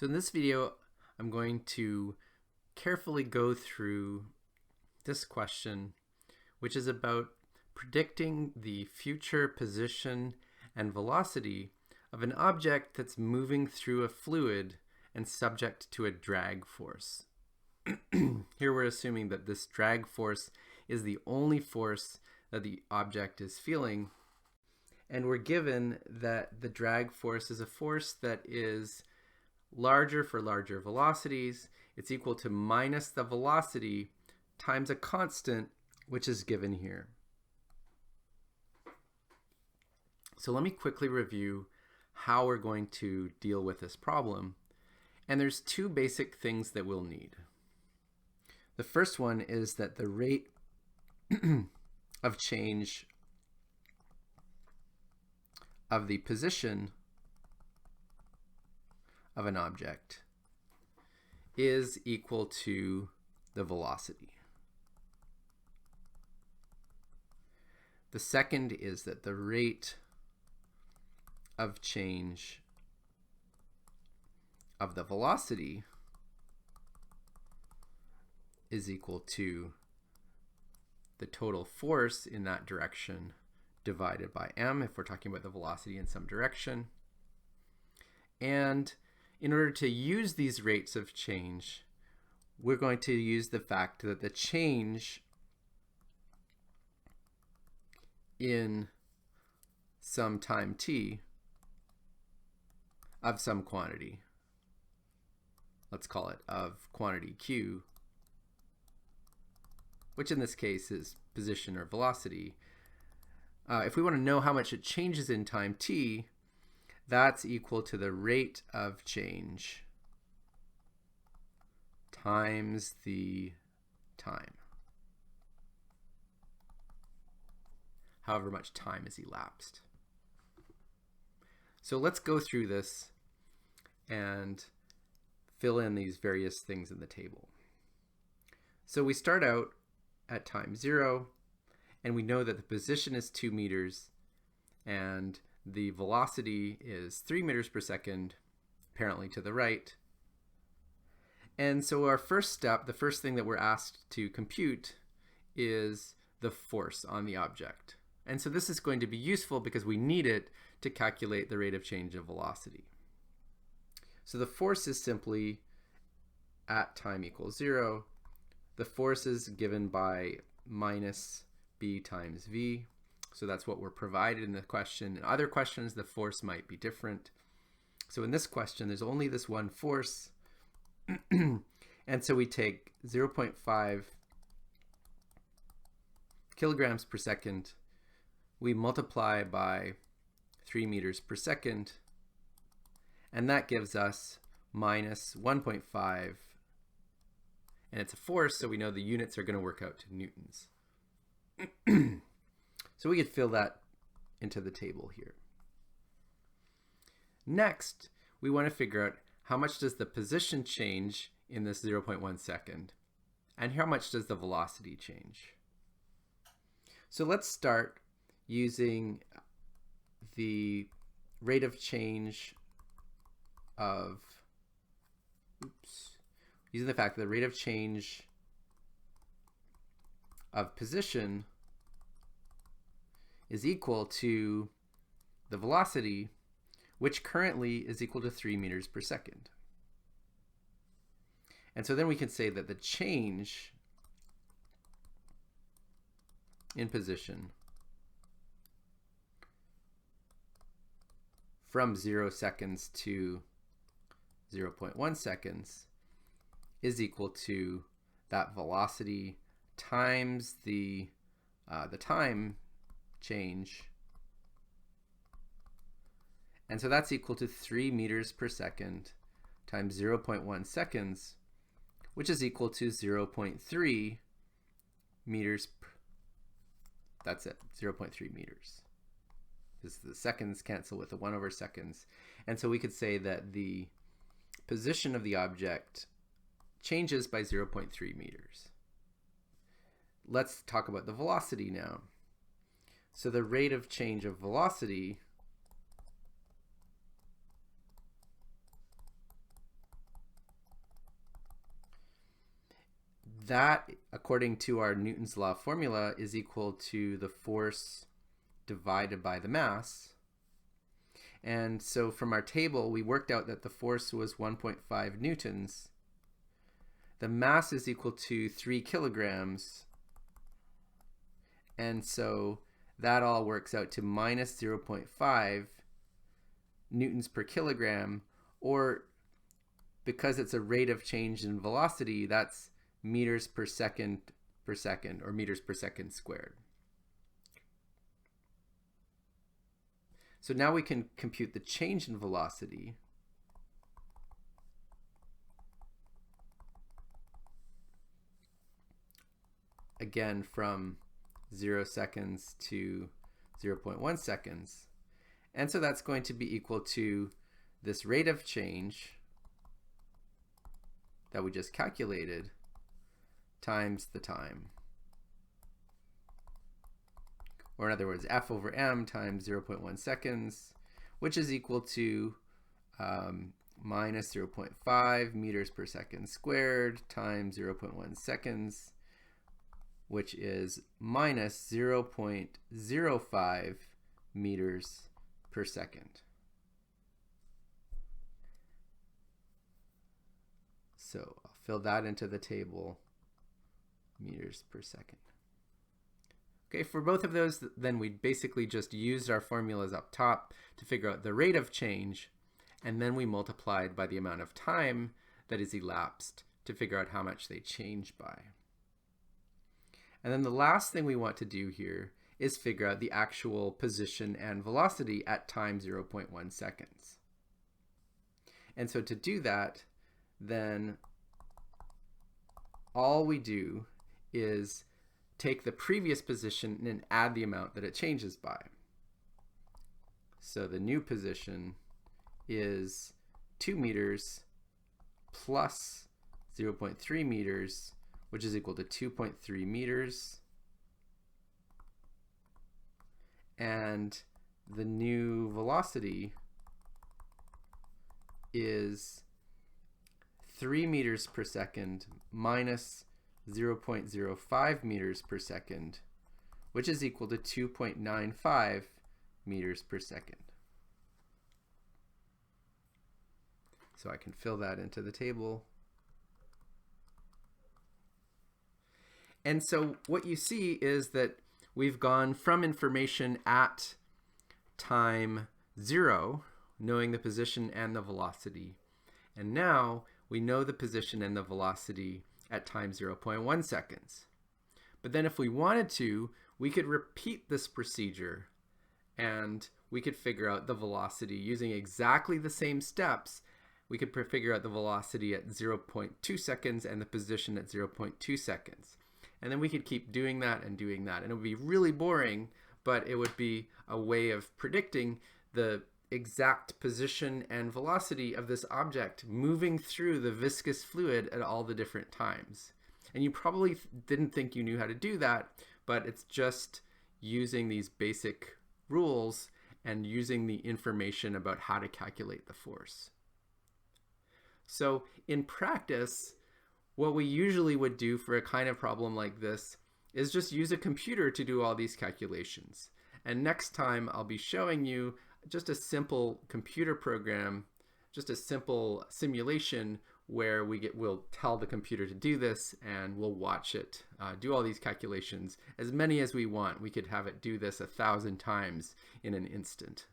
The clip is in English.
So in this video, I'm going to carefully go through this question, which is about predicting the future position and velocity of an object that's moving through a fluid and subject to a drag force. Here we're assuming that this drag force is the only force that the object is feeling, and we're given that the drag force is a force that is larger for larger velocities. It's equal to minus the velocity times a constant, which is given here. So let me quickly review how we're going to deal with this problem. And there's two basic things that we'll need. The first one is that the rate of change of the position of an object is equal to the velocity. The second is that the rate of change of the velocity is equal to the total force in that direction divided by m, if we're talking about the velocity in some direction. And in order to use these rates of change, we're going to use the fact that the change in some time t of some quantity, let's call it of quantity q, which in this case is position or velocity. If we want to know how much it changes in time t, that's equal to the rate of change times the time, however much time has elapsed. So let's go through this and fill in these various things in the table. So we start out at time 0, and we know that the position is 2 meters and the velocity is 3 meters per second, apparently to the right. And so our first step, the first thing that we're asked to compute, is the force on the object. And so this is going to be useful because we need it to calculate the rate of change of velocity. So the force is simply at time equals 0. The force is given by minus b times v. So that's what we're provided in the question. In other questions, the force might be different. So in this question, there's only this one force. And so we take 0.5 kilograms per second. We multiply by 3 meters per second. And that gives us minus 1.5. And it's a force, so we know the units are going to work out to newtons. So we could fill that into the table here. Next, we want to figure out how much does the position change in this 0.1 second, and how much does the velocity change. So let's start using the rate of change of, using the fact that the rate of change of position is equal to the velocity, which currently is equal to 3 meters per second. And so then we can say that the change in position from 0 seconds to 0.1 seconds is equal to that velocity times the time change. And so that's equal to 3 meters per second times 0.1 seconds, which is equal to 0.3 meters. That's it, 0.3 meters. Because the seconds cancel with the 1 over seconds. And so we could say that the position of the object changes by 0.3 meters. Let's talk about the velocity now. So the rate of change of velocity that, according to our Newton's law formula, is equal to the force divided by the mass. And so from our table, we worked out that the force was 1.5 newtons. The mass is equal to 3 kilograms. And so that all works out to minus 0.5 newtons per kilogram, or because it's a rate of change in velocity, that's meters per second, or meters per second squared. So now we can compute the change in velocity. Again, from 0 seconds to 0.1 seconds. And so that's going to be equal to this rate of change that we just calculated times the time. Or in other words, F over m times 0.1 seconds, which is equal to minus 0.5 meters per second squared times 0.1 seconds, which is minus 0.05 meters per second. So I'll fill that into the table, meters per second. Okay, for both of those, then we basically just used our formulas up top to figure out the rate of change, and then we multiplied by the amount of time that is elapsed to figure out how much they change by. And then the last thing we want to do here is figure out the actual position and velocity at time 0.1 seconds. And so to do that, then all we do is take the previous position and add the amount that it changes by. So the new position is 2 meters plus 0.3 meters, which is equal to 2.3 meters. And the new velocity is 3 meters per second minus 0.05 meters per second, which is equal to 2.95 meters per second. So I can fill that into the table. And so what you see is that we've gone from information at time 0, knowing the position and the velocity, and now we know the position and the velocity at time 0.1 seconds. But then if we wanted to, we could repeat this procedure and we could figure out the velocity using exactly the same steps. We could figure out the velocity at 0.2 seconds and the position at 0.2 seconds. And then we could keep doing that and doing that. And it would be really boring, but it would be a way of predicting the exact position and velocity of this object moving through the viscous fluid at all the different times. And you probably didn't think you knew how to do that, but it's just using these basic rules and using the information about how to calculate the force. So in practice, what we usually would do for a kind of problem like this is just use a computer to do all these calculations. And next time I'll be showing you just a simple computer program, just a simple simulation where we'll tell the computer to do this and we'll watch it do all these calculations, as many as we want. We could have it do this 1,000 times in an instant.